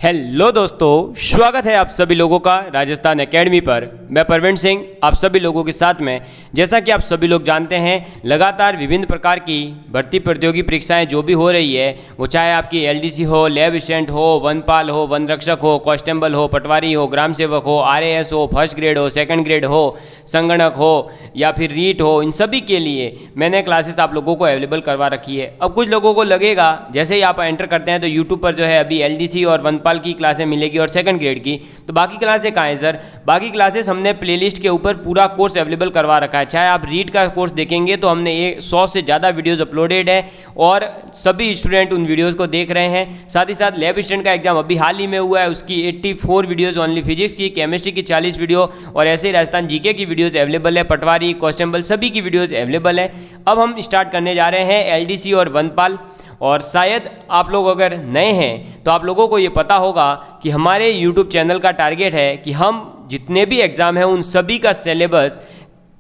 Hello दोस्तों, स्वागत है आप सभी लोगों का राजस्थान एकेडमी पर। मैं परवीन सिंह आप सभी लोगों के साथ में। जैसा कि आप सभी लोग जानते हैं, लगातार विभिन्न प्रकार की भर्ती प्रतियोगी परीक्षाएं जो भी हो रही है, वो चाहे आपकी एलडीसी हो, लैब असिस्टेंट हो, वनपाल हो, वन रक्षक हो, कांस्टेबल हो, पटवारी हो, ग्राम सेवक हो, आरएएस हो, फर्स्ट ग्रेड हो, सेकंड ग्रेड हो, संगणक हो या फिर रीट हो, इन सभी के लिए मैंने क्लासेस आप लोगों को अवेलेबल करवा रखी है। अब कुछ लोगों को लगेगा जैसे ही आप एंटर करते हैं तो यूट्यूब पर जो है अभी एलडीसी और वनपाल की क्लासें मिलेगी और सेकंड ग्रेड की, तो बाकी क्लासें कहाँ हैं सर? बाकी क्लासेस हमने प्लेलिस्ट के ऊपर पूरा कोर्स अवेलेबल करवा रखा है। चाहे आप रीड का कोर्स देखेंगे तो हमने 100 से ज़्यादा वीडियोस अपलोडेड है और सभी स्टूडेंट उन वीडियोस को देख रहे हैं। साथ ही साथ लैब असिस्टेंट का एग्जाम अभी हाल ही में हुआ है, उसकी 84 वीडियोज़ ओनली फिजिक्स की, केमिस्ट्री की 40 वीडियो और ऐसे ही राजस्थान जीके की वीडियोज़ अवेलेबल है, पटवारी, कांस्टेबल सभी की वीडियोज़ अवेलेबल है। अब हम स्टार्ट करने जा रहे हैं एलडीसी और वनपाल। और शायद आप लोग अगर नए हैं तो आप लोगों को ये पता होगा कि हमारे यूट्यूब चैनल का टारगेट है कि हम जितने भी एग्ज़ाम हैं उन सभी का सिलेबस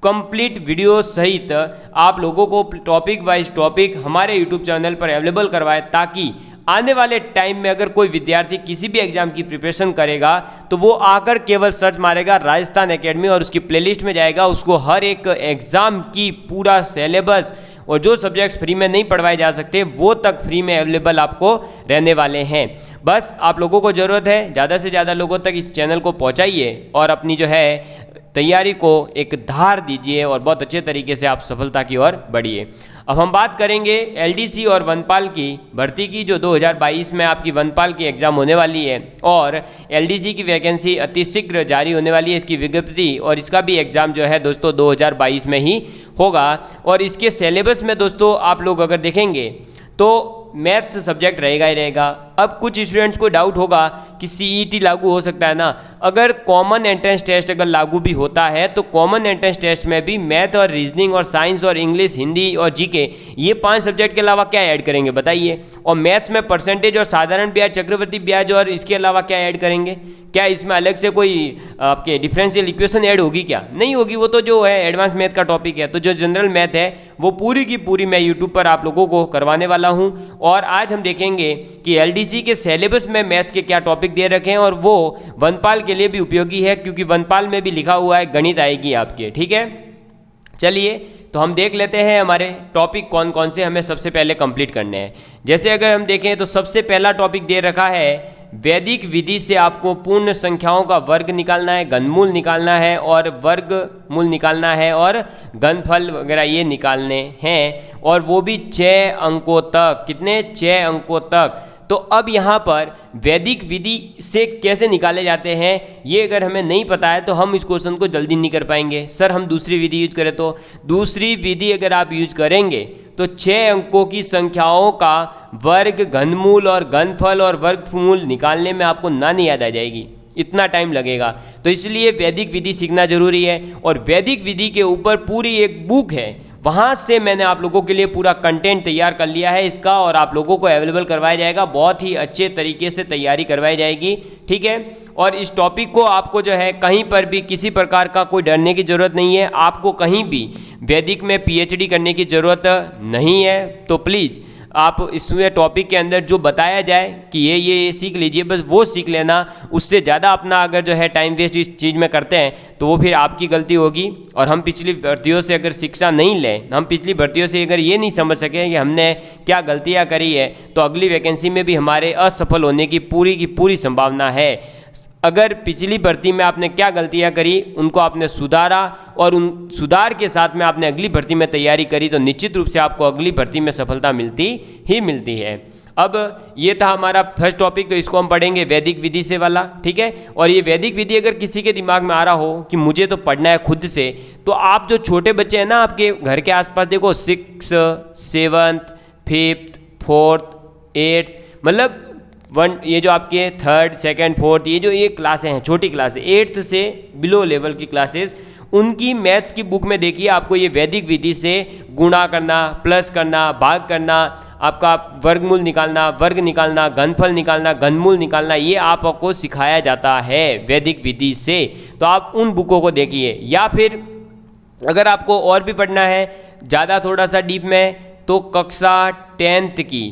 कंप्लीट वीडियो सहित आप लोगों को टॉपिक वाइज टॉपिक हमारे यूट्यूब चैनल पर अवेलेबल करवाएं, ताकि आने वाले टाइम में अगर कोई विद्यार्थी किसी भी एग्जाम की प्रिपरेशन करेगा तो वो आकर केवल सर्च मारेगा राजस्थान एकेडमी और उसकी प्लेलिस्ट में जाएगा, उसको हर एक एग्ज़ाम की पूरा सिलेबस और जो सब्जेक्ट्स फ्री में नहीं पढ़वाए जा सकते वो तक फ्री में अवेलेबल आपको रहने वाले हैं। बस आप लोगों को ज़रूरत है ज़्यादा से ज़्यादा लोगों तक इस चैनल को पहुंचाइए और अपनी जो है तैयारी को एक धार दीजिए और बहुत अच्छे तरीके से आप सफलता की ओर बढ़िए। अब हम बात करेंगे एलडीसी और वनपाल की भर्ती की, जो 2022 में आपकी वनपाल की एग्ज़ाम होने वाली है और एलडीसी की वैकेंसी अति शीघ्र जारी होने वाली है, इसकी विज्ञप्ति और इसका भी एग्ज़ाम जो है दोस्तों 2022 में ही होगा। और इसके सिलेबस में दोस्तों आप लोग अगर देखेंगे तो मैथ्स सब्जेक्ट रहेगा ही रहेगा। अब कुछ स्टूडेंट्स को डाउट होगा कि सीईटी लागू हो सकता है ना। अगर कॉमन एंट्रेंस टेस्ट अगर लागू भी होता है तो कॉमन एंट्रेंस टेस्ट में भी मैथ और रीजनिंग और साइंस और इंग्लिश, हिंदी और जीके ये 5 सब्जेक्ट के अलावा क्या ऐड करेंगे बताइए? और मैथ्स में परसेंटेज और साधारण ब्याज, चक्रवृद्धि ब्याज और इसके अलावा क्या ऐड करेंगे? क्या इसमें अलग से कोई आपके डिफरेंशियल इक्वेशन ऐड होगी? क्या नहीं होगी, वो तो जो है एडवांस मैथ का टॉपिक है। तो जो जनरल मैथ है वो पूरी की पूरी मैं यूट्यूब पर आप लोगों को करवाने वाला हूँ। और आज हम देखेंगे कि एलडीसी के सिलेबस में मैथ्स के क्या टॉपिक दे रखे हैं और वो वनपाल के लिए भी उपयोगी है, क्योंकि वनपाल में भी लिखा हुआ है गणित आएगी आपके। ठीक है, चलिए तो हम देख लेते हैं हमारे टॉपिक कौन कौन से हमें सबसे पहले कंप्लीट करने हैं। जैसे अगर हम देखें तो सबसे पहला टॉपिक दे रखा है वैदिक विधि से आपको पूर्ण संख्याओं का वर्ग निकालना है, घनमूल निकालना है और वर्गमूल निकालना है और घनफल वगैरह ये निकालने हैं, और वो भी 6 अंकों तक। कितने? 6 अंकों तक। तो अब यहाँ पर वैदिक विधि से कैसे निकाले जाते हैं ये अगर हमें नहीं पता है तो हम इस क्वेश्चन को जल्दी नहीं कर पाएंगे। सर हम दूसरी विधि यूज करें तो दूसरी विधि अगर आप यूज करेंगे तो 6 अंकों की संख्याओं का वर्ग, घनमूल और घनफल और वर्गमूल निकालने में आपको नहीं याद आ जाएगी, इतना टाइम लगेगा। तो इसलिए वैदिक विधि सीखना जरूरी है। और वैदिक विधि के ऊपर पूरी एक बुक है, वहाँ से मैंने आप लोगों के लिए पूरा कंटेंट तैयार कर लिया है इसका और आप लोगों को अवेलेबल करवाया जाएगा, बहुत ही अच्छे तरीके से तैयारी करवाई जाएगी। ठीक है, और इस टॉपिक को आपको जो है कहीं पर भी किसी प्रकार का कोई डरने की ज़रूरत नहीं है। आपको कहीं भी वैदिक में पीएचडी करने की ज़रूरत नहीं है। तो प्लीज़ आप इसमें टॉपिक के अंदर जो बताया जाए कि ये सीख लीजिए, बस वो सीख लेना। उससे ज़्यादा अपना अगर जो है टाइम वेस्ट इस चीज़ में करते हैं तो वो फिर आपकी गलती होगी। और हम पिछली भर्तियों से अगर शिक्षा नहीं लें, हम पिछली भर्तियों से अगर ये नहीं समझ सकें कि हमने क्या गलतियाँ करी है, तो अगली वैकेंसी में भी हमारे असफल होने की पूरी संभावना है। अगर पिछली भर्ती में आपने क्या गलतियां करी उनको आपने सुधारा और उन सुधार के साथ में आपने अगली भर्ती में तैयारी करी तो निश्चित रूप से आपको अगली भर्ती में सफलता मिलती ही मिलती है। अब ये था हमारा फर्स्ट टॉपिक, तो इसको हम पढ़ेंगे वैदिक विधि से वाला। ठीक है, और ये वैदिक विधि अगर किसी के दिमाग में आ रहा हो कि मुझे तो पढ़ना है खुद से, तो आप जो छोटे बच्चे हैं ना आपके घर के आसपास, देखो 6, 7, 5, 4, 8 मतलब 1, ये जो आपके 3rd, 2nd, 4th ये जो ये क्लासें हैं, छोटी क्लासें 8th से बिलो लेवल की क्लासेस, उनकी मैथ्स की बुक में देखिए आपको ये वैदिक विधि से गुणा करना, प्लस करना, भाग करना, आपका वर्गमूल निकालना, वर्ग निकालना, घनफल निकालना, घनमूल निकालना, ये आपको सिखाया जाता है वैदिक विधि से। तो आप उन बुकों को देखिए। या फिर अगर आपको और भी पढ़ना है ज़्यादा थोड़ा सा डीप में, तो कक्षा 10th की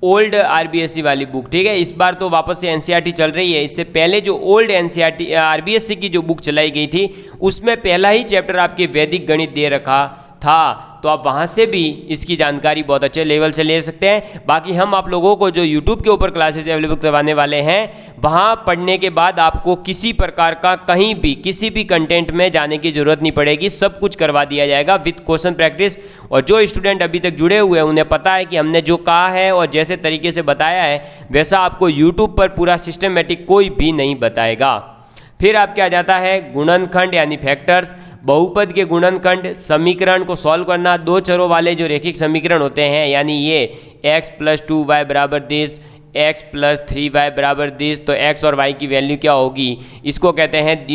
ओल्ड आरबीएससी वाली बुक, ठीक है। इस बार तो वापस से एनसीईआरटी चल रही है। इससे पहले जो ओल्ड एनसीईआरटी आरबीएससी की जो बुक चलाई गई थी उसमें पहला ही चैप्टर आपके वैदिक गणित दे रखा था, तो आप वहाँ से भी इसकी जानकारी बहुत अच्छे लेवल से ले सकते हैं। बाकी हम आप लोगों को जो यूट्यूब के ऊपर क्लासेस अवेलेबल करवाने वाले हैं, वहाँ पढ़ने के बाद आपको किसी प्रकार का कहीं भी किसी भी कंटेंट में जाने की ज़रूरत नहीं पड़ेगी, सब कुछ करवा दिया जाएगा विथ क्वेश्चन प्रैक्टिस। और जो स्टूडेंट अभी तक जुड़े हुए हैं उन्हें पता है कि हमने जो कहा है और जैसे तरीके से बताया है वैसा आपको यूट्यूब पर पूरा सिस्टमेटिक कोई भी नहीं बताएगा। फिर आपके आ जाता है गुणनखंड यानी फैक्टर्स, बहुपद के गुणनखंड, समीकरण को सॉल्व करना, दो चरों वाले जो रैखिक समीकरण होते हैं यानी ये x + 2y बराबर दिस, x + 3y बराबर दिस, तो x और y की वैल्यू क्या होगी, इसको कहते हैं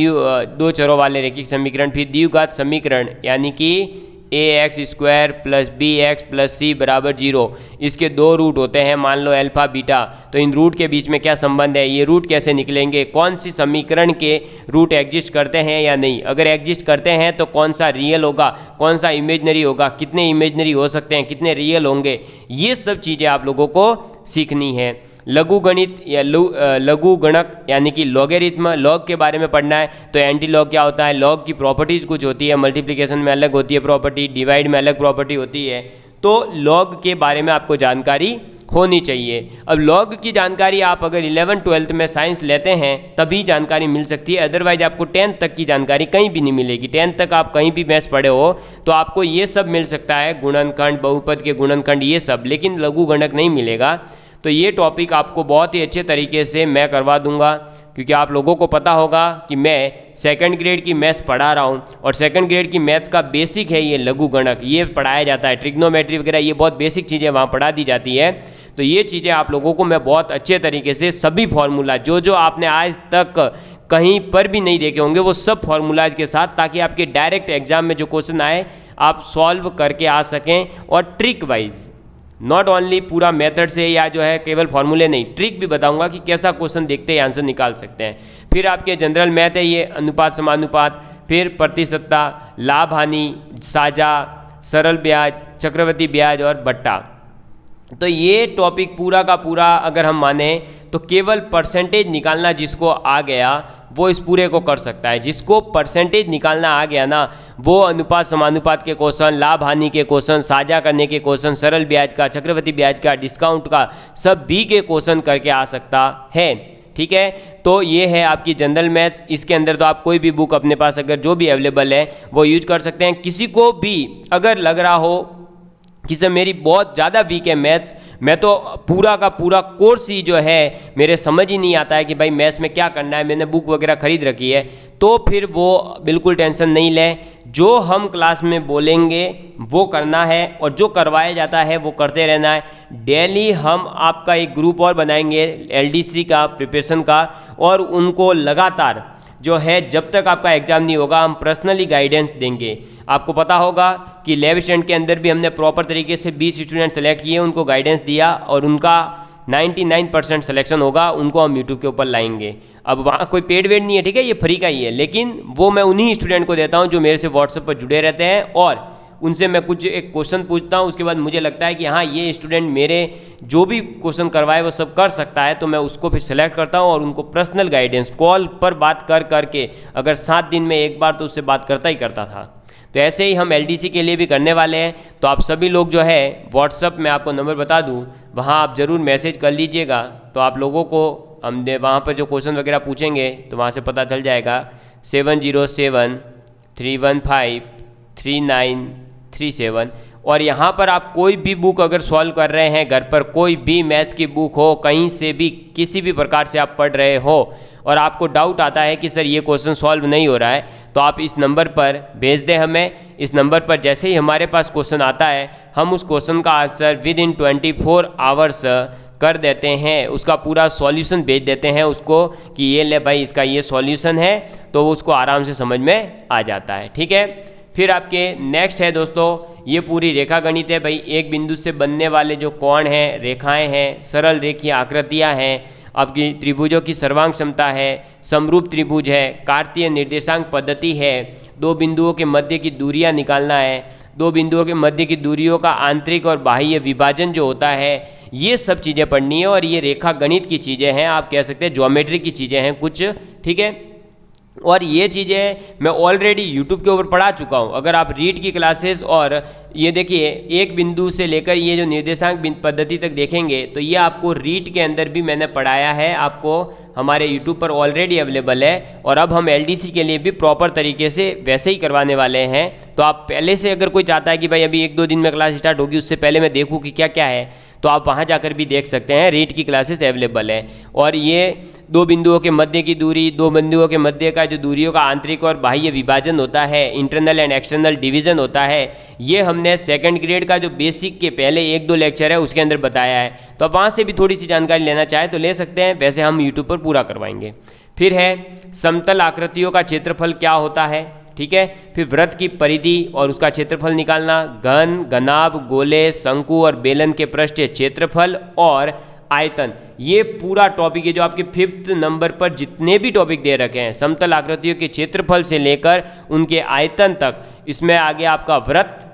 दो चरों वाले रैखिक समीकरण। फिर द्विघात समीकरण यानी कि ax² + bx + c बराबर 0, इसके दो रूट होते हैं, मान लो अल्फा बीटा, तो इन रूट के बीच में क्या संबंध है, ये रूट कैसे निकलेंगे, कौन सी समीकरण के रूट एग्जिस्ट करते हैं या नहीं, अगर एग्जिस्ट करते हैं तो कौन सा रियल होगा, कौन सा इमेजनरी होगा, कितने इमेजनरी हो सकते हैं, कितने रियल होंगे, ये सब चीज़ें आप लोगों को सीखनी है। लघु गणित या लघु गणक यानी कि लॉगरिथम, लॉग के बारे में पढ़ना है, तो एंटी लॉग क्या होता है, लॉग की प्रॉपर्टीज़ कुछ होती है, मल्टीप्लिकेशन में अलग होती है प्रॉपर्टी, डिवाइड में अलग प्रॉपर्टी होती है, तो लॉग के बारे में आपको जानकारी होनी चाहिए। अब लॉग की जानकारी आप अगर 11th-12th में साइंस लेते हैं तभी जानकारी मिल सकती है, अदरवाइज आपको 10th तक की जानकारी कहीं भी नहीं मिलेगी। 10th तक आप कहीं भी मैथ्स पढ़े हो तो आपको ये सब मिल सकता है, गुणनखंड, बहुपद के गुणनखंड, ये सब, लेकिन लघु गणक नहीं मिलेगा। तो ये टॉपिक आपको बहुत ही अच्छे तरीके से मैं करवा दूंगा, क्योंकि आप लोगों को पता होगा कि मैं सेकंड ग्रेड की मैथ्स पढ़ा रहा हूँ और सेकंड ग्रेड की मैथ्स का बेसिक है ये लघु गणक, ये पढ़ाया जाता है, ट्रिग्नोमेट्री वगैरह, ये बहुत बेसिक चीज़ें वहाँ पढ़ा दी जाती है। तो ये चीज़ें आप लोगों को मैं बहुत अच्छे तरीके से सभी फार्मूला जो आपने आज तक कहीं पर भी नहीं देखे होंगे वो सब फार्मूलाज के साथ, ताकि आपके डायरेक्ट एग्जाम में जो क्वेश्चन आए आप सॉल्व करके आ सकें, और ट्रिक वाइज, नॉट ओनली पूरा मेथड से या जो है केवल फॉर्मूले नहीं, ट्रिक भी बताऊंगा कि कैसा क्वेश्चन देखते ही आंसर निकाल सकते हैं। फिर आपके जनरल मैथ है ये, अनुपात समानुपात, फिर प्रतिशतता, लाभ हानि, साझा, सरल ब्याज, चक्रवृद्धि ब्याज और बट्टा। तो ये टॉपिक पूरा का पूरा अगर हम माने तो केवल परसेंटेज निकालना जिसको आ गया वो इस पूरे को कर सकता है। जिसको परसेंटेज निकालना आ गया ना, वो अनुपात समानुपात के क्वेश्चन, लाभ हानि के क्वेश्चन, साझा करने के क्वेश्चन, सरल ब्याज का, चक्रवृद्धि ब्याज का, डिस्काउंट का, सब बी के क्वेश्चन करके आ सकता है। ठीक है, तो ये है आपकी जनरल मैथ्स। इसके अंदर तो आप कोई भी बुक अपने पास अगर जो भी अवेलेबल है वो यूज कर सकते हैं। किसी को भी अगर लग रहा हो कि सर मेरी बहुत ज़्यादा वीक है मैथ्स, मैं तो पूरा का पूरा कोर्स ही जो है मेरे समझ ही नहीं आता है कि भाई मैथ्स में क्या करना है, मैंने बुक वगैरह खरीद रखी है, तो फिर वो बिल्कुल टेंशन नहीं लें। जो हम क्लास में बोलेंगे वो करना है और जो करवाया जाता है वो करते रहना है। डेली हम आपका एक ग्रुप और बनाएंगे एलडीसी का प्रिपरेशन का, और उनको लगातार जो है जब तक आपका एग्ज़ाम नहीं होगा हम पर्सनली गाइडेंस देंगे। आपको पता होगा कि लैब स्टैंड के अंदर भी हमने प्रॉपर तरीके से 20 स्टूडेंट सेलेक्ट किए, उनको गाइडेंस दिया और उनका 99% सिलेक्शन होगा, उनको हम यूट्यूब के ऊपर लाएंगे। अब वहाँ कोई पेड वेड नहीं है, ठीक है, ये फ्री का ही है, लेकिन वो मैं उन्हीं स्टूडेंट को देता हूँ जो मेरे से व्हाट्सएप पर जुड़े रहते हैं, और उनसे मैं कुछ एक क्वेश्चन पूछता हूँ, उसके बाद मुझे लगता है कि हाँ ये स्टूडेंट मेरे जो भी क्वेश्चन करवाए वो सब कर सकता है, तो मैं उसको फिर सेलेक्ट करता हूँ और उनको पर्सनल गाइडेंस कॉल पर बात कर करके, अगर 7 दिन में एक बार तो उससे बात करता ही करता था। तो ऐसे ही हम एलडीसी के लिए भी करने वाले हैं। तो आप सभी लोग जो है व्हाट्सअप में आपको नंबर बता दूँ, वहाँ आप ज़रूर मैसेज कर लीजिएगा, तो आप लोगों को हम वहाँ पर जो क्वेश्चन वगैरह पूछेंगे तो वहाँ से पता चल जाएगा। 7073153937। और यहाँ पर आप कोई भी बुक अगर सॉल्व कर रहे हैं घर पर, कोई भी मैथ्स की बुक हो, कहीं से भी किसी भी प्रकार से आप पढ़ रहे हो और आपको डाउट आता है कि सर ये क्वेश्चन सॉल्व नहीं हो रहा है, तो आप इस नंबर पर भेज दें हमें। इस नंबर पर जैसे ही हमारे पास क्वेश्चन आता है हम उस क्वेश्चन का आंसर विदिन 24 आवर्स कर देते हैं, उसका पूरा सॉल्यूशन भेज देते हैं उसको कि ये ले भाई इसका ये सॉल्यूशन है, तो उसको आराम से समझ में आ जाता है। ठीक है, फिर आपके नेक्स्ट है दोस्तों, ये पूरी रेखा गणित है भाई। एक बिंदु से बनने वाले जो कोण हैं, रेखाएं हैं, सरल रेखीय आकृतियां हैं, आपकी त्रिभुजों की सर्वांग क्षमता है, समरूप त्रिभुज है, कार्तीय निर्देशांक पद्धति है, दो बिंदुओं के मध्य की दूरियां निकालना है, दो बिंदुओं के मध्य की दूरियों का आंतरिक और बाह्य विभाजन जो होता है, ये सब चीज़ें पढ़नी है। और ये रेखा गणित की चीज़ें हैं, आप कह सकते हैं ज्योमेट्री की चीज़ें हैं कुछ, ठीक है। और ये चीज़ें मैं ऑलरेडी यूट्यूब के ऊपर पढ़ा चुका हूँ। अगर आप रीड की क्लासेस और ये देखिए एक बिंदु से लेकर ये जो निर्देशांक पद्धति तक देखेंगे तो ये आपको रीड के अंदर भी मैंने पढ़ाया है, आपको हमारे यूट्यूब पर ऑलरेडी अवेलेबल है। और अब हम एलडीसी के लिए भी प्रॉपर तरीके से वैसे ही करवाने वाले हैं। तो आप पहले से अगर कोई चाहता है कि भाई अभी 1-2 दिन में क्लास स्टार्ट होगी, उससे पहले मैं देखूँ कि क्या क्या है, तो आप वहाँ जाकर भी देख सकते हैं। रीड की क्लासेस अवेलेबल है। और ये दो बिंदुओं के मध्य की दूरी, दो बिंदुओं के मध्य का जो दूरियों का आंतरिक और बाह्य विभाजन होता है, इंटरनल एंड एक्सटर्नल डिवीजन होता है, ये हमने सेकंड ग्रेड का जो बेसिक के पहले 1-2 लेक्चर है उसके अंदर बताया है। तो आप वहाँ से भी थोड़ी सी जानकारी लेना चाहे तो ले सकते हैं, वैसे हम यूट्यूब पर पूरा करवाएंगे। फिर है समतल आकृतियों का क्षेत्रफल क्या होता है, ठीक है। फिर वृत्त की परिधि और उसका क्षेत्रफल निकालना, घन, घनाभ, गोले, शंकु और बेलन के पृष्ठीय क्षेत्रफल और आयतन, ये पूरा टॉपिक है जो आपके 5th नंबर पर जितने भी टॉपिक दे रखे हैं समतल आकृतियों के क्षेत्रफल से लेकर उनके आयतन तक, इसमें आगे आपका वृत्त,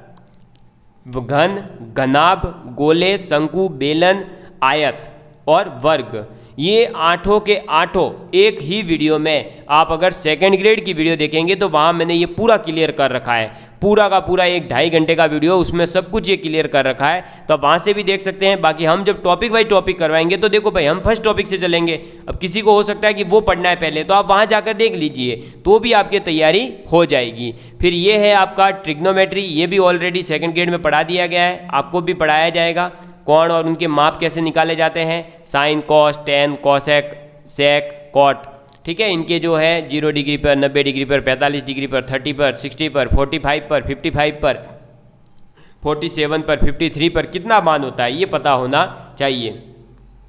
घन, घनाभ, गोले, शंकु, बेलन, आयत और वर्ग, ये 8 के 8 एक ही वीडियो में, आप अगर सेकंड ग्रेड की वीडियो देखेंगे तो वहाँ मैंने ये पूरा क्लियर कर रखा है, पूरा का पूरा 1-2.5 घंटे का वीडियो, उसमें सब कुछ ये क्लियर कर रखा है। तो आप वहाँ से भी देख सकते हैं। बाकी हम जब टॉपिक वाइज टॉपिक करवाएंगे तो देखो भाई हम फर्स्ट टॉपिक से चलेंगे। अब किसी को हो सकता है कि वो पढ़ना है पहले, तो आप वहाँ जाकर देख लीजिए, तो भी आपकी तैयारी हो जाएगी। फिर ये है आपका ट्रिग्नोमेट्री, ये भी ऑलरेडी सेकंड ग्रेड में पढ़ा दिया गया है, आपको भी पढ़ाया जाएगा। कोण और उनके माप कैसे निकाले जाते हैं, साइन, कॉस, टेन, कॉसेक, सेक, कॉट, ठीक है। इनके जो है 0 डिग्री पर, 90 डिग्री पर, 45 डिग्री पर, 30 पर, 60 पर, 45 पर, 55 पर, 47 पर, 53 पर कितना मान होता है ये पता होना चाहिए।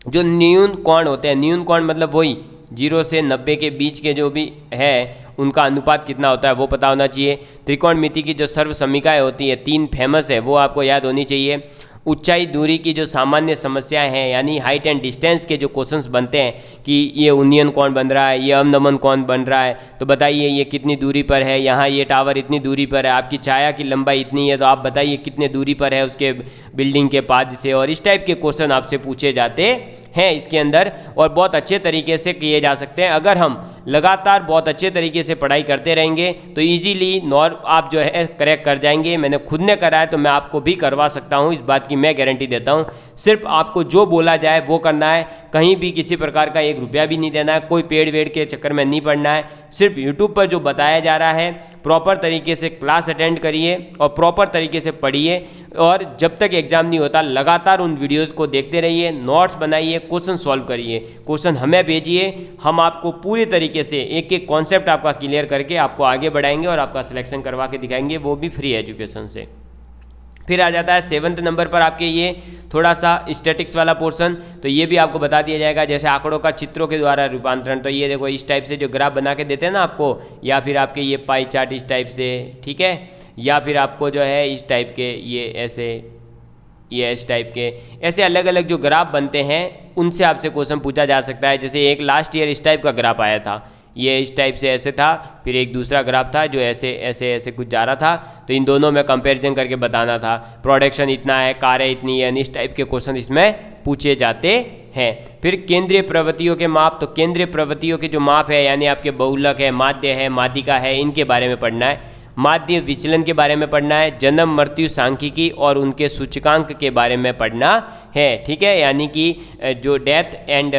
जो न्यून कोण होते हैं, न्यून कोण मतलब वही 0 से 90 के बीच के जो भी है उनका अनुपात कितना होता है वो पता होना चाहिए। त्रिकोणमिति की जो सर्व समीकाएँ होती है 3 फेमस है, वो आपको याद होनी चाहिए। ऊंचाई दूरी की जो सामान्य समस्याएं हैं, यानी हाइट एंड डिस्टेंस के जो क्वेश्चंस बनते हैं कि ये उन्नयन कौन बन रहा है, ये अवनमन कौन बन रहा है, तो बताइए ये कितनी दूरी पर है, यहाँ ये टावर इतनी दूरी पर है, आपकी छाया की लंबाई इतनी है, तो आप बताइए कितने दूरी पर है उसके बिल्डिंग के पाद से। और इस टाइप के क्वेश्चन आपसे पूछे जाते हैं इसके अंदर, और बहुत अच्छे तरीके से किए जा सकते हैं। अगर हम लगातार बहुत अच्छे तरीके से पढ़ाई करते रहेंगे तो इजीली आप जो है करेक्ट कर जाएंगे। मैंने खुद ने करा है तो मैं आपको भी करवा सकता हूँ, इस बात की मैं गारंटी देता हूँ। सिर्फ आपको जो बोला जाए वो करना है, कहीं भी किसी प्रकार का 1 रुपया भी नहीं देना है, कोई पेड़ वेड़ के चक्कर में नहीं पड़ना है। सिर्फ यूट्यूब पर जो बताया जा रहा है प्रॉपर तरीके से क्लास अटेंड करिए और प्रॉपर तरीके से पढ़िए, और जब तक एग्जाम नहीं होता लगातार उन वीडियोस को देखते रहिए, नोट्स बनाइए, क्वेश्चन सॉल्व करिए, क्वेश्चन हमें भेजिए, हम आपको पूरी तरीके से एक एक कॉन्सेप्ट आपका क्लियर करके आपको आगे बढ़ाएंगे और आपका सिलेक्शन करवा के दिखाएंगे, वो भी फ्री एजुकेशन से। फिर आ जाता है 7th नंबर पर आपके ये थोड़ा सा स्टैटिक्स वाला पोर्शन, तो ये भी आपको बता दिया जाएगा, जैसे आंकड़ों का चित्रों के द्वारा रूपांतरण। तो ये देखो इस टाइप से जो ग्राफ बना के देते हैं ना आपको, या फिर आपके ये पाई चार्ट इस टाइप से, ठीक है, या फिर आपको जो है इस टाइप के ये ऐसे, ये इस टाइप के ऐसे अलग अलग जो ग्राफ बनते हैं उनसे आपसे क्वेश्चन पूछा जा सकता है। जैसे एक लास्ट ईयर इस टाइप का ग्राफ आया था, ये इस टाइप से ऐसे था, फिर एक दूसरा ग्राफ था जो ऐसे ऐसे ऐसे कुछ जा रहा था, तो इन दोनों में कंपैरिजन करके बताना था, प्रोडक्शन इतना है, कारें इतनी है, इस टाइप के क्वेश्चन इसमें पूछे जाते हैं। फिर केंद्रीय प्रवृत्तियों के माप, तो केंद्रीय प्रवृत्तियों के जो माप है यानी आपके बहुलक है, माध्य है, माध्यिका है, इनके बारे में पढ़ना है। माध्य विचलन के बारे में पढ़ना है। जन्म मृत्यु सांख्यिकी और उनके सूचकांक के बारे में पढ़ना है, ठीक है, यानी कि जो डेथ एंड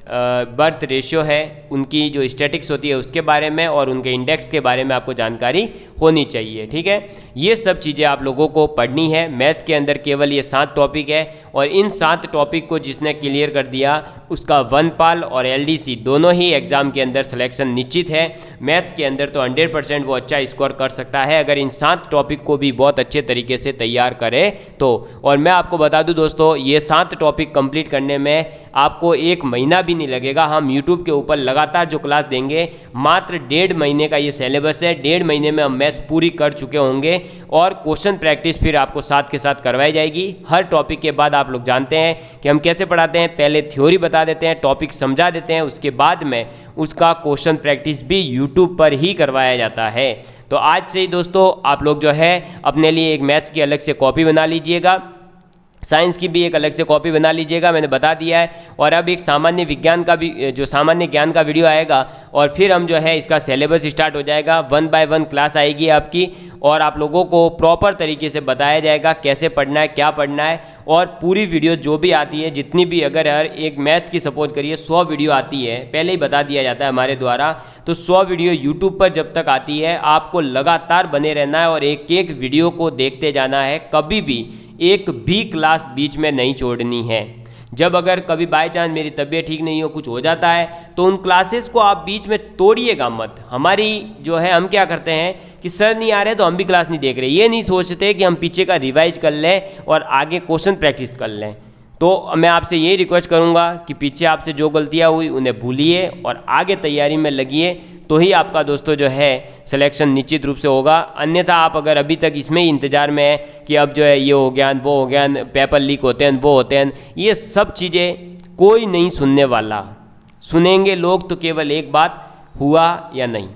बर्थ रेशियो है उनकी जो स्टैटिक्स होती है उसके बारे में, और उनके इंडेक्स के बारे में आपको जानकारी होनी चाहिए, ठीक है। ये सब चीज़ें आप लोगों को पढ़नी है। मैथ्स के अंदर केवल ये 7 टॉपिक है, और इन 7 टॉपिक को जिसने क्लियर कर दिया उसका वनपाल और एलडीसी दोनों ही एग्जाम के अंदर सिलेक्शन निश्चित है। मैथ्स के अंदर तो 100% वो अच्छा स्कोर कर सकता है अगर इन 7 टॉपिक को भी बहुत अच्छे तरीके से तैयार करे तो। और मैं आपको बता दूं दोस्तों, ये 7 टॉपिक कंप्लीट करने में आपको 1 महीना भी नहीं लगेगा। हम यूट्यूब के ऊपर लगातार जो क्लास देंगे, मात्र 1.5 महीने का ये सिलेबस है। 1.5 महीने में हम मैथ्स पूरी कर चुके होंगे, और क्वेश्चन प्रैक्टिस फिर आपको साथ के साथ करवाई जाएगी। हर टॉपिक के बाद आप लोग जानते हैं कि हम कैसे पढ़ाते हैं, पहले थ्योरी बता देते हैं, टॉपिक समझा देते हैं, उसके बाद में उसका क्वेश्चन प्रैक्टिस भी यूट्यूब पर ही करवाया जाता है। तो आज से ही दोस्तों आप लोग जो है अपने लिए एक मैथ्स की अलग से कॉपी बना लीजिएगा, साइंस की भी एक अलग से कॉपी बना लीजिएगा, मैंने बता दिया है। और अब एक सामान्य विज्ञान का भी जो सामान्य ज्ञान का वीडियो आएगा और फिर हम जो है इसका सिलेबस स्टार्ट हो जाएगा, 1 बाय 1 क्लास आएगी आपकी और आप लोगों को प्रॉपर तरीके से बताया जाएगा कैसे पढ़ना है, क्या पढ़ना है। और पूरी वीडियो जो भी आती है, जितनी भी, अगर हर एक मैथ्स की सपोज करिए 100 वीडियो आती है, पहले ही बता दिया जाता है हमारे द्वारा, तो 100 वीडियो यूट्यूब पर जब तक आती है आपको लगातार बने रहना है और एक एक वीडियो को देखते जाना है, कभी भी एक भी क्लास बीच में नहीं छोड़नी है। जब अगर कभी बाय चांस मेरी तबीयत ठीक नहीं हो, कुछ हो जाता है, तो उन क्लासेस को आप बीच में तोड़िएगा मत। हमारी जो है, हम क्या करते हैं कि सर नहीं आ रहे तो हम भी क्लास नहीं देख रहे, ये नहीं सोचते कि हम पीछे का रिवाइज कर लें और आगे क्वेश्चन प्रैक्टिस कर लें। तो मैं आपसे यही रिक्वेस्ट करूंगा कि पीछे आपसे जो गलतियां हुई उन्हें भूलिए और आगे तैयारी में लगिए, तो ही आपका दोस्तों जो है सिलेक्शन निश्चित रूप से होगा। अन्यथा आप अगर अभी तक इसमें ही इंतज़ार में है कि अब जो है ये हो गया, वो हो गया, पेपर लीक होते हैं, वो होते हैं, ये सब चीज़ें कोई नहीं सुनने वाला। सुनेंगे लोग तो केवल एक बात, हुआ या नहीं।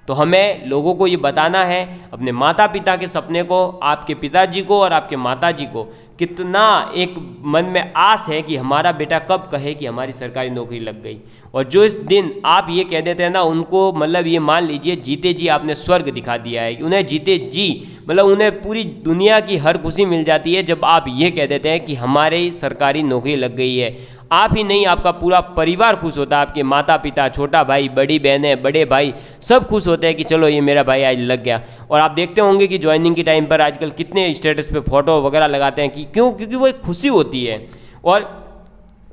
तो हमें लोगों को ये बताना है, अपने माता पिता के सपने को, आपके पिताजी को और आपके माताजी को कितना एक मन में आस है कि हमारा बेटा कब कहे कि हमारी सरकारी नौकरी लग गई। और जो इस दिन आप ये कह देते हैं ना, उनको मतलब ये मान लीजिए जीते जी आपने स्वर्ग दिखा दिया है। उन्हें जीते जी मतलब उन्हें पूरी दुनिया की हर खुशी मिल जाती है जब आप ये कह देते हैं कि हमारी सरकारी नौकरी लग गई है। आप ही नहीं, आपका पूरा परिवार खुश होता है, आपके माता पिता, छोटा भाई, बड़ी बहनें, बड़े भाई, सब खुश होते हैं कि चलो ये मेरा भाई आज लग गया। और आप देखते होंगे कि ज्वाइनिंग के टाइम पर आजकल कितने स्टेटस पे फोटो वगैरह लगाते हैं कि क्यों, क्योंकि वो एक खुशी होती है। और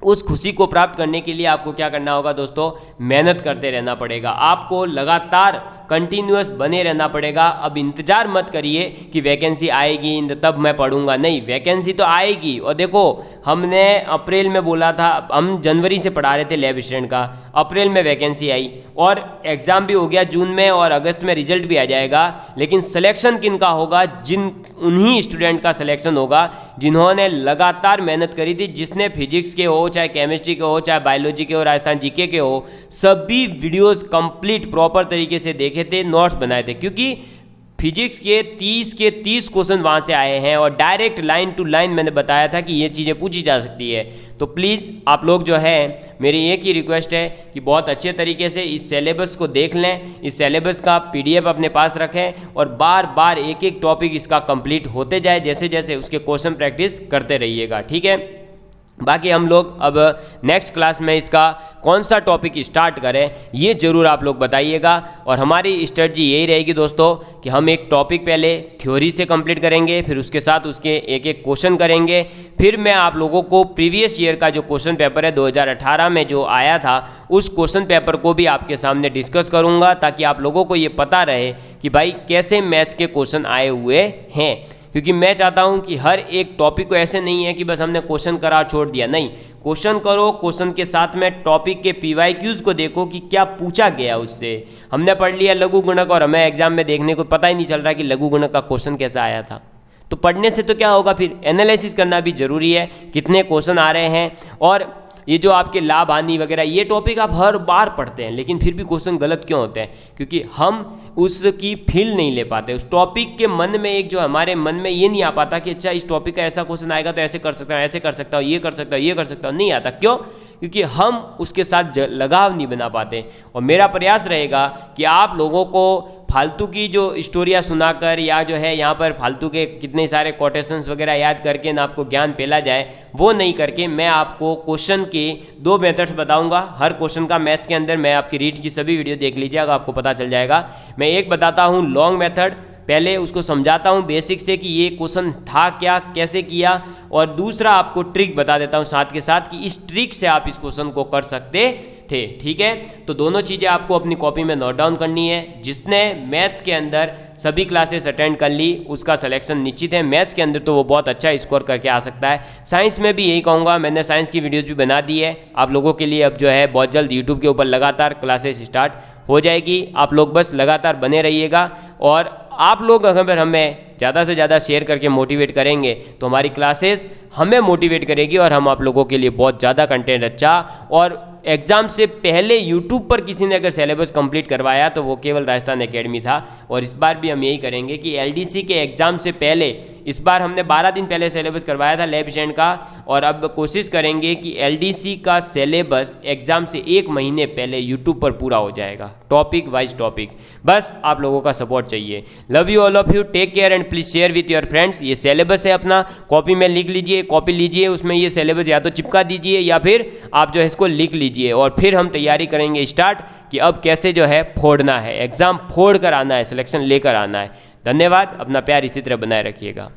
उस खुशी को प्राप्त करने के लिए आपको क्या करना होगा दोस्तों, मेहनत करते रहना पड़ेगा, आपको लगातार कंटिन्यूअस बने रहना पड़ेगा। अब इंतज़ार मत करिए कि वैकेंसी आएगी तब मैं पढ़ूंगा, नहीं, वैकेंसी तो आएगी। और देखो, हमने अप्रैल में बोला था, हम जनवरी से पढ़ा रहे थे लैब असिस्टेंट का, अप्रैल में वैकेंसी आई और एग्ज़ाम भी हो गया जून में और अगस्त में रिजल्ट भी आ जाएगा। लेकिन सिलेक्शन किन का होगा, उन्हीं स्टूडेंट का सिलेक्शन होगा जिन्होंने लगातार मेहनत करी थी, जिसने फिजिक्स के हो, चाहे केमिस्ट्री के हो, चाहे बायोलॉजी के हो, राजस्थान जीके के हो, सभी वीडियोस कंप्लीट प्रॉपर तरीके से देखे थे, नोट्स बनाए थे। क्योंकि फिजिक्स के 30 क्वेश्चन वहाँ से आए हैं और डायरेक्ट लाइन टू लाइन मैंने बताया था कि ये चीज़ें पूछी जा सकती है। तो प्लीज़ आप लोग जो है, मेरी एक ही रिक्वेस्ट है कि बहुत अच्छे तरीके से इस सिलेबस को देख लें, इस सिलेबस का PDF अपने पास रखें और बार बार एक एक टॉपिक इसका कंप्लीट होते जाए, जैसे जैसे उसके क्वेश्चन प्रैक्टिस करते रहिएगा, ठीक है। बाकी हम लोग अब नेक्स्ट क्लास में इसका कौन सा टॉपिक स्टार्ट करें, ये ज़रूर आप लोग बताइएगा। और हमारी स्ट्रेटजी यही रहेगी दोस्तों कि हम एक टॉपिक पहले थ्योरी से कंप्लीट करेंगे, फिर उसके साथ उसके एक एक क्वेश्चन करेंगे, फिर मैं आप लोगों को प्रीवियस ईयर का जो क्वेश्चन पेपर है 2018 में जो आया था, उस क्वेश्चन पेपर को भी आपके सामने डिस्कस करूँगा, ताकि आप लोगों को ये पता रहे कि भाई कैसे मैथ्स के क्वेश्चन आए हुए हैं। क्योंकि मैं चाहता हूं कि हर एक टॉपिक को ऐसे नहीं है कि बस हमने क्वेश्चन करा छोड़ दिया, नहीं, क्वेश्चन करो, क्वेश्चन के साथ में टॉपिक के PYQs को देखो कि क्या पूछा गया उससे। हमने पढ़ लिया लघु गुणक और हमें एग्जाम में देखने को पता ही नहीं चल रहा कि लघु गुणक का क्वेश्चन कैसा आया था। तो पढ़ने से तो क्या होगा, फिर एनालिसिस करना भी जरूरी है, कितने क्वेश्चन आ रहे हैं। और ये जो आपके लाभ हानि वगैरह, ये टॉपिक आप हर बार पढ़ते हैं, लेकिन फिर भी क्वेश्चन गलत क्यों होते हैं, क्योंकि हम उसकी फील नहीं ले पाते। उस टॉपिक के मन में एक जो हमारे मन में ये नहीं आ पाता कि अच्छा इस टॉपिक का ऐसा क्वेश्चन आएगा तो ऐसे कर सकता हूँ, ऐसे कर सकता हूँ, ये कर सकता हूँ, ये कर सकता हूँ, नहीं आता। क्यों? क्योंकि हम उसके साथ लगाव नहीं बना पाते। और मेरा प्रयास रहेगा कि आप लोगों को फालतू की जो स्टोरियाँ सुनाकर या जो है यहाँ पर फालतू के कितने सारे कोटेशंस वगैरह याद करके ना आपको ज्ञान फैला जाए, वो नहीं करके मैं आपको क्वेश्चन के 2 मेथड्स बताऊंगा। हर क्वेश्चन का मैथ्स के अंदर, मैं आपकी रीड की सभी वीडियो देख लीजिएगा, आपको पता चल जाएगा। मैं एक बताता हूँ लॉन्ग मेथड, पहले उसको समझाता हूँ बेसिक से कि ये क्वेश्चन था क्या, कैसे किया, और दूसरा आपको ट्रिक बता देता हूँ साथ के साथ कि इस ट्रिक से आप इस क्वेश्चन को कर सकते थे, ठीक है। तो दोनों चीज़ें आपको अपनी कॉपी में नोट डाउन करनी है। जिसने मैथ्स के अंदर सभी क्लासेस अटेंड कर ली उसका सिलेक्शन निश्चित है। मैथ्स के अंदर तो वो बहुत अच्छा स्कोर करके आ सकता है। साइंस में भी यही कहूँगा, मैंने साइंस की वीडियोज़ भी बना दी है आप लोगों के लिए। अब जो है बहुत जल्द यूट्यूब के ऊपर लगातार क्लासेस स्टार्ट हो जाएगी। आप लोग बस लगातार बने रहिएगा। और आप लोग अगर हमें ज़्यादा से ज़्यादा शेयर करके मोटिवेट करेंगे तो हमारी क्लासेस हमें मोटिवेट करेगी और हम आप लोगों के लिए बहुत ज़्यादा कंटेंट अच्छा और एग्ज़ाम से पहले यूट्यूब पर किसी ने अगर सिलेबस कंप्लीट करवाया तो वो केवल राजस्थान एकेडमी था। और इस बार भी हम यही करेंगे कि एलडीसी के एग्ज़ाम से पहले, इस बार हमने 12 दिन पहले सिलेबस करवाया था लैब स्टैंड का, और अब कोशिश करेंगे कि एलडीसी का सिलेबस एग्ज़ाम से 1 महीने पहले यूट्यूब पर पूरा हो जाएगा, टॉपिक वाइज टॉपिक। बस आप लोगों का सपोर्ट चाहिए। Love you all of you, take care and please share with your friends. ये सिलेबस है अपना, कॉपी में लिख लीजिए, कॉपी लीजिए, उसमें ये सिलेबस या तो चिपका दीजिए या फिर आप जो है इसको लिख लीजिए, और फिर हम तैयारी करेंगे स्टार्ट कि अब कैसे जो है फोड़ना है, एग्ज़ाम फोड़ कर आना है, सिलेक्शन लेकर आना है। धन्यवाद, अपना प्यार इसी तरह बनाए रखिएगा।